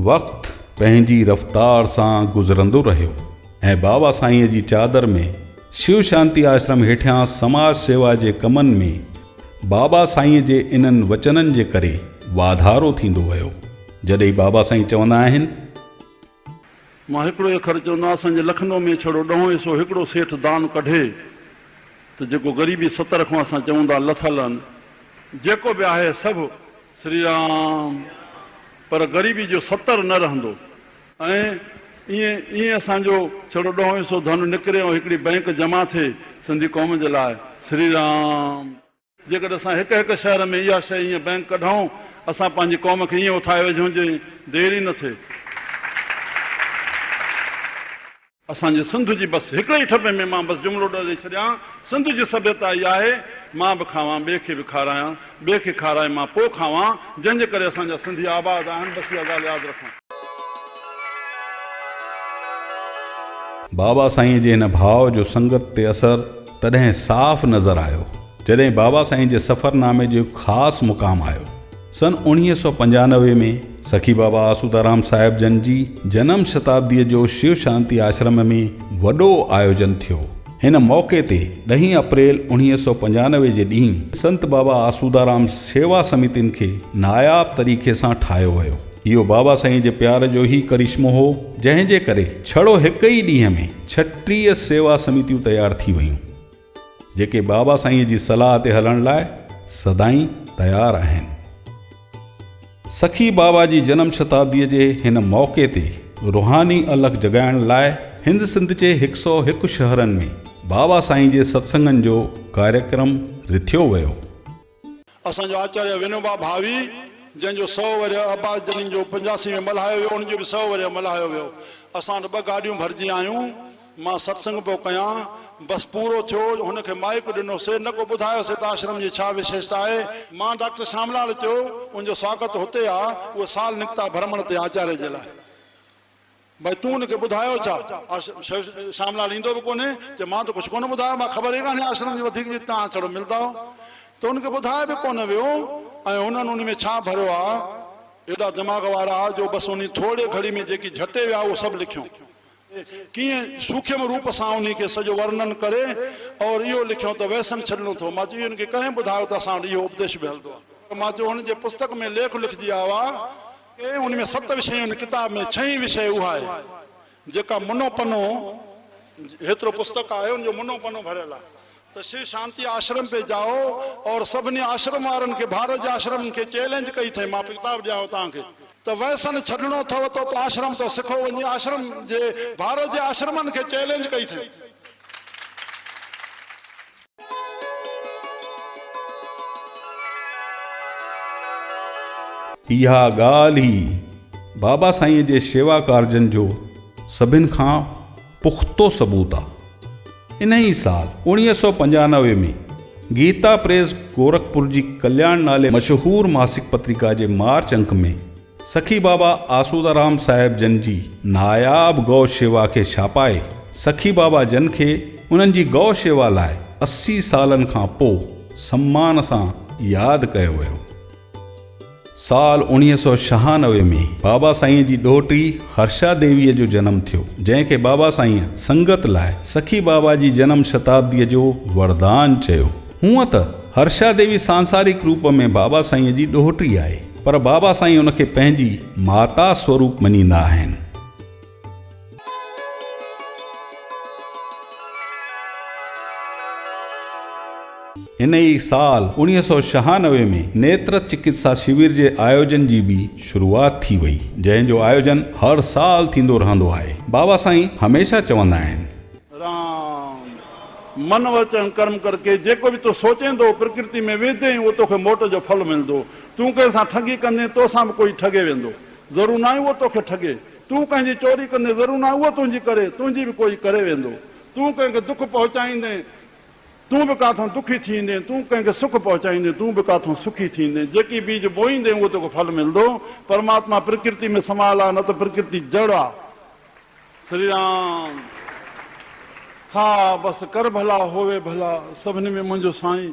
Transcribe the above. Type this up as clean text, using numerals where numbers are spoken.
वक़्तु पंहिंजी रफ़्तार सां गुज़रंदो रहियो ऐं बाबा साईंअ जी चादर में शिव शांति आश्रम हेठियां समाज सेवा जे कमनि में बाबा साईंअ जे इन्हनि वचननि जे करे वाधारो थींदो वियो। जॾहिं बाबा साईं चवंदा आहिनि, मां हिकिड़ो अखर चवंदो आहियां, असांजे लखनऊ में छड़ो ॾहों हिसो हिकिड़ो सेठ दान कढे त जेको ग़रीबी 70 खां असां चऊं था लथल आहिनि, जेको बि आहे सभु श्री राम, पर ग़रीबी जो 70 न रहंदो। ऐं ईअं असांजो छड़ो ॾहों हिसो धन निकिरे ऐं हिकिड़ी बैंक जमा थिए सिंधी क़ौम जे लाइ, श्री राम। जेकॾहिं असां हिकु हिकु शहर में इहा शइ ईअं बैंक कढूं, असां पंहिंजी क़ौम खे ईअं उथाए वेझूं जे देरि ई न थिए। असांजे सिंध जी बसि हिकिड़े ई ठपे में मां बसि जुमिलो ॾेई छॾियां, सिंध जी सभ्यता इहा आहे, मां बि खावां ॿिए खे बि खारायां, ॿिए खे खाराए मां पोइ खावां, जंहिंजे करे असांजा सिंधी आबाद आहिनि। बसि इहा ॻाल्हि यादि रखूं। बाबा साईं जे हिन भाव जो संगत ते असरु तॾहिं साफ़ नज़र आयो जॾहिं बाबा साईं जे सफ़रनामे जो ख़ासि मुक़ाम आयो। सन 1995 में सखी बाबा आसूदाराम साहिब जन जी जन्म शताब्दीअ जो शिव शांति आश्रम में वॾो आयोजन थियो। हिन मौक़े ते 10 अप्रैल 1995 जे ॾींहुं संत बाबा आसूदाराम सेवा समितियुनि खे नायाब तरीक़े सां ठाहियो वियो। इहो बाबा साईं जे प्यार जो ई करिश्मो हो, जंहिंजे करे छड़ो हिकु ई ॾींहं में 36 सेवा समितियूं तयारु थी वयूं, जेके बाबा साईं जी सलाह ते हलण लाइ सदाईं तयारु आहिनि। सखी बाबा जी जन्म शताब्दीअ जे हिन मौक़े ते रुहानी अलख जॻाइण लाइ हिंद सिंध जे 101 शहरनि में बाबा साईं जे सत्संगनि जो कार्यक्रम रिथियो वियो। असांजो आचार्य विनोबा भावी, जंहिंजो 100 वर्ष अब्बास जनीन जो 85 में मल्हायो वियो, उनजो बि 100 वर्ष मल्हायो वियो। असां 2 गाॾियूं भरिजी आहियूं। मां सत्संग पियो कयां, बसि पूरो थियो, हुनखे माइक ॾिनोसीं, न को ॿुधायोसीं त आश्रम जी छा विशेषता आहे। मां डॉक्टर श्यामलाल चयो, उनजो स्वागत हुते आहे, उहो साल निकिता भ्रमण ते आचार्य जे लाइ। भाई तूं हुनखे ॿुधायो छा? श्यामलाल ईंदो बि कोन्हे, चए मां त कुझु कोन ॿुधायो, मां ख़बर ई कान्हे आश्रम जी वधीक तव्हां छड़ो मिलंदा हो। त हुनखे ॿुधाए बि कोन वियो ऐं हुननि उन में छा भरियो आहे, एॾा दिमाग़ वारा जो बसि उन थोरे घड़ी में जेकी झटे विया उहो सभु लिखियो, कीअं सूक्ष्म रूप सां उन खे सॼो वर्णन करे और इहो लिखियो त व्यसन छॾिणो अथव। मां चयो हुनखे कंहिं ॿुधायो त असां वटि इहो उपदेश बि हलंदो आहे। मां चयो हुनजे पुस्तक में लेख लिखजी आयो आहे की उन में 7 विषय, उन किताब में 6 विषय उहा आहे जेका मुनो पनो, हेतिरो पुस्तक आहे उनजो मुनो पनो भरियल आहे। तो शिव शांति आश्रम पे जाओ और सभिनी आश्रम वारनि खे, भारत जे आश्रम खे चैलेंज कई अथई, मां किताब ॾियांव तव्हांखे, त व्यसन छॾिणो अथव तो आश्रम तो सिखो वञी। आश्रम जे भारत जे आश्रमनि खे चैलेंज कई अथई। इहा ॻाल्हि ई बाबा साईं जे शेवा कार्जनि जो सभिनि खां पुख़्तो सबूत आहे। इन ई साल 1995 में गीता प्रेस गोरखपुर जी कल्याण नाले मशहूर मासिक पत्रिका जे मार्च अंक में सखी बाबा आसूदाराम साहिब जन जी नायाब गौ शेवा खे छापाए सखी बाबा जन खे उन्हनि जी गौ शेवा लाइ 80 सालनि खां पोइ सम्मान सां यादि कयो वियो। साल 1996 में बाबा साईं जी ॾोहिटी हर्षा देवीअ जो जनमु थियो, जंहिंखे बाबा साईं संगत लाइ सखी बाबा जी जन्म शताब्दीअ जो वरदान चयो। हूअं त हर्षा देवी सांसारिक रूप में बाबा साईं जी ॾोहिटी आहे, पर बाबा साईं उनखे पंहिंजी माता स्वरूप मञींदा आहिनि। इन ई साल 1996 में नेत्र चिकित्सा शिविर जे आयोजन जी बि शुरूआत थी वई, जंहिंजो आयोजन हर साल थींदो रहंदो आहे। बाबा साईं हमेशा चवंदा आहिनि, राम मन वचन कर्म करके जेको बि तो सोचेंदो प्रकृति में वेंदे उहो तोखे मोट जो फल मिलंदो। तूं कंहिंसां ठगी कंदे तोसां बि कोई ठगे वेंदो, ज़रूर न आहे उहो तोखे ठगे। तूं कंहिंजी चोरी कंदे ज़रूर न आहे उहो तुंहिंजी करे, तुंहिंजी बि कोई करे वेंदो। तूं कंहिंखे दुख पहुचाईंदे तूं बि काथां दुखी थींदे, तूं कंहिंखे सुख पहुचाईंदे तूं बि काथां सुखी थींदे। जेकी बीज बोईंदे उहो तोखे फल मिलंदो। परमात्मा प्रकृति में समाल आहे, न त प्रकृति जड़ आहे। श्री राम। हा बसि कर भला होवे भला, सभिनी में मुंहिंजो साईं